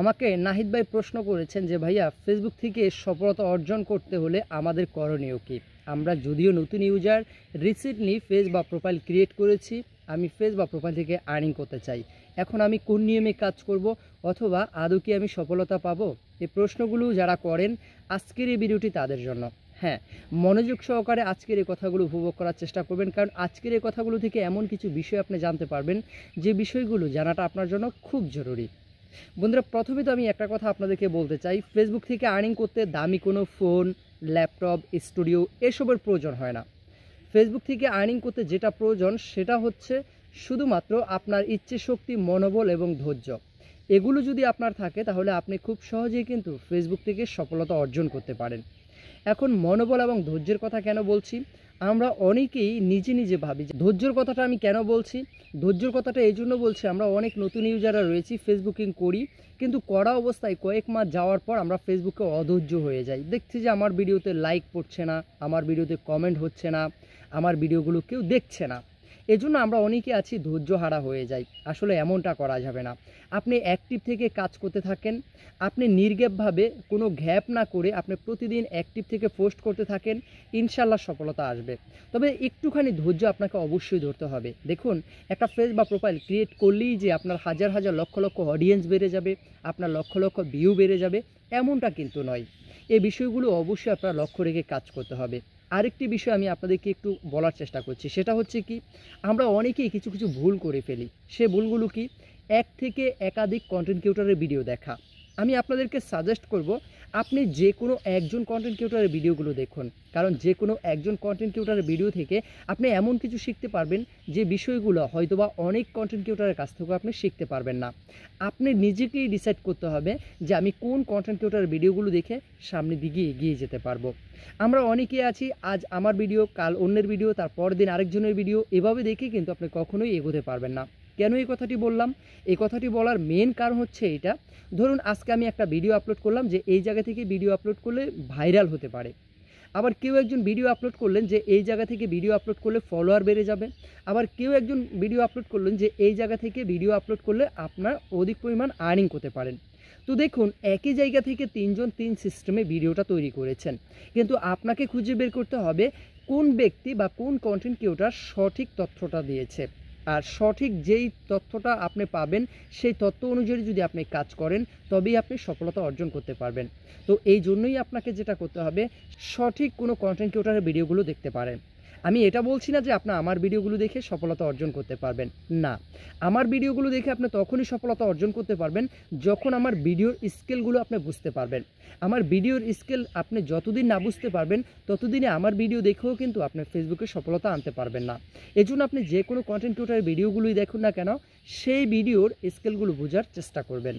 আমাকে নাহিদ ভাই প্রশ্ন করেছেন যে ভাইয়া ফেসবুক থেকে সফলতা অর্জন করতে হলে আমাদের করণীয় কী। আমরা যদিও নতুন ইউজার, রিসেন্টলি ফেস বা প্রোফাইল ক্রিয়েট করেছি, আমি ফেস বা প্রোফাইল থেকে আর্নিং করতে চাই। এখন আমি কোন নিয়মে কাজ করব, অথবা আদৌ কি আমি সফলতা পাবো? এই প্রশ্নগুলো যারা করেন, আজকের এই ভিডিওটি তাদের জন্য। হ্যাঁ, মনোযোগ সহকারে আজকের এই কথাগুলো উপভোগ করার চেষ্টা করবেন, কারণ আজকের এই কথাগুলো থেকে এমন কিছু বিষয় আপনি জানতে পারবেন যে বিষয়গুলো জানাটা আপনার জন্য খুব জরুরি। বন্ধুরা, প্রথমে তো আমি একটা কথা আপনাদেরকে বলতে চাই, ফেসবুক থেকে আর্নিং করতে দামি কোনো ফোন, ল্যাপটপ, স্টুডিও এসবের প্রয়োজন হয় না। ফেসবুক থেকে আর্নিং করতে যেটা প্রয়োজন সেটা হচ্ছে শুধুমাত্র আপনার ইচ্ছে শক্তি, মনোবল এবং ধৈর্য। এগুলো যদি আপনার থাকে তাহলে আপনি খুব সহজেই কিন্তু ফেসবুক থেকে সফলতা অর্জন করতে পারেন। এখন মনোবল এবং ধৈর্যের কথা কেন বলছি? আমরা অনেকেই নিজে নিজে ভাবি যে ধৈর্যর কথাটা আমি কেন বলছি। ধৈর্যর কথাটা এই জন্য বলছি, আমরা অনেক নতুন ইউজাররা রয়েছি, ফেসবুকিং করি, কিন্তু করা অবস্থায় কয়েক মাস যাওয়ার পর আমরা ফেসবুকে অধৈর্য হয়ে যাই। দেখছি যে আমার ভিডিওতে লাইক পড়ছে না, আমার ভিডিওতে কমেন্ট হচ্ছে না, আমার ভিডিওগুলো কেউ দেখছে না। এজন্য আমরা অনেকে আছি ধৈর্যহারা হয়ে যাই। আসলে এমনটা করা যাবে না। আপনি অ্যাক্টিভ থেকে কাজ করতে থাকেন, আপনি নির্ঘাতভাবে কোনো গ্যাপ না করে আপনি প্রতিদিন অ্যাক্টিভ থেকে পোস্ট করতে থাকেন, ইনশাল্লাহ সফলতা আসবে। তবে একটুখানি ধৈর্য আপনাকে অবশ্যই ধরতে হবে। দেখুন, একটা ফেস বা প্রোফাইল ক্রিয়েট করলেই যে আপনার হাজার হাজার লক্ষ লক্ষ অডিয়েন্স বেড়ে যাবে, আপনার লক্ষ লক্ষ ভিউ বেড়ে যাবে, এমনটা কিন্তু নয়। এই বিষয়গুলো অবশ্যই আপনার লক্ষ্য রেখে কাজ করতে হবে। আরেকটি বিষয় আমি আপনাদেরকে একটু বলার চেষ্টা করছি, সেটা হচ্ছে কি, আমরা অনেকেই কিছু কিছু ভুল করে ফেলি। সে ভুলগুলো কি? এক থেকে একাধিক কন্টেন্ট ক্রিয়েটরের ভিডিও দেখা। আমি আপনাদেরকে সাজেস্ট করব, আপনি যে কোনো একজন কন্টেন্ট ক্রিয়েটরের ভিডিওগুলো দেখুন, কারণ যে কোনো একজন কন্টেন্ট ক্রিয়েটরের ভিডিও থেকে আপনি এমন কিছু শিখতে পারবেন যে বিষয়গুলো হয়তোবা অনেক কন্টেন্ট ক্রিয়েটরের কাছ থেকে আপনি শিখতে পারবেন না। আপনি নিজেকেই ডিসাইড করতে হবে যে আমি কোন কন্টেন্ট ক্রিয়েটরের ভিডিওগুলো দেখে সামনের দিকে এগিয়ে যেতে পারবো। আমরা অনেকেই আছি, আজ আমার ভিডিও, কাল অন্যের ভিডিও, তারপর দিন আরেকজনের ভিডিও, এভাবে দেখে কিন্তু আপনি কখনোই এগোতে পারবেন না। কেন এই কথাটি বললাম? এই কথাটি বলার মেন কারণ হচ্ছে এটা, ধরুন আজকে আমি একটা ভিডিও আপলোড করলাম যে এই জায়গা থেকে ভিডিও আপলোড করলে ভাইরাল হতে পারে। আবার কেউ একজন ভিডিও আপলোড করলেন যে এই জায়গা থেকে ভিডিও আপলোড করলে ফলোয়ার বেড়ে যাবে। আবার কেউ একজন ভিডিও আপলোড করলেন যে এই জায়গা থেকে ভিডিও আপলোড করলে আপনার অধিক পরিমাণ আর্নিং করতে পারেন। তো দেখুন, একই জায়গা থেকে তিনজন তিন সিস্টেমে ভিডিওটা তৈরি করেছেন, কিন্তু আপনাকে খুঁজে বের করতে হবে কোন ব্যক্তি বা কোন কন্টেন্ট ক্রিয়েটর সঠিক তথ্যটা দিয়েছে। আর সঠিক যেই তথ্যটা আপনি পাবেন, সেই তথ্য অনুযায়ী যদি আপনি কাজ করেন, তবেই আপনি সফলতা অর্জন করতে পারবেন। তো এই জন্যই আপনাকে যেটা করতে হবে, সঠিক কোনো কন্টেন্ট ক্রিয়েটরের ভিডিওগুলো দেখতে পারেন। আমি এটা বলছি না যে আপনি আমার ভিডিওগুলো দেখে সফলতা অর্জন করতে পারবেন না। আমার ভিডিওগুলো দেখে আপনি তখনই সফলতা অর্জন করতে পারবেন যখন আমার ভিডিওর স্কেলগুলো আপনি বুঝতে পারবেন। আমার ভিডিওর স্কেল আপনি যতদিন না বুঝতে পারবেন, ততদিনে আমার ভিডিও দেখেও কিন্তু আপনি ফেসবুকে সফলতা আনতে পারবেন না। এজন্য আপনি যে কোনো কন্টেন্ট ক্রিয়েটরের ভিডিওগুলোই দেখুন না কেন, সেই ভিডিওর স্কেলগুলো বোঝার চেষ্টা করবেন।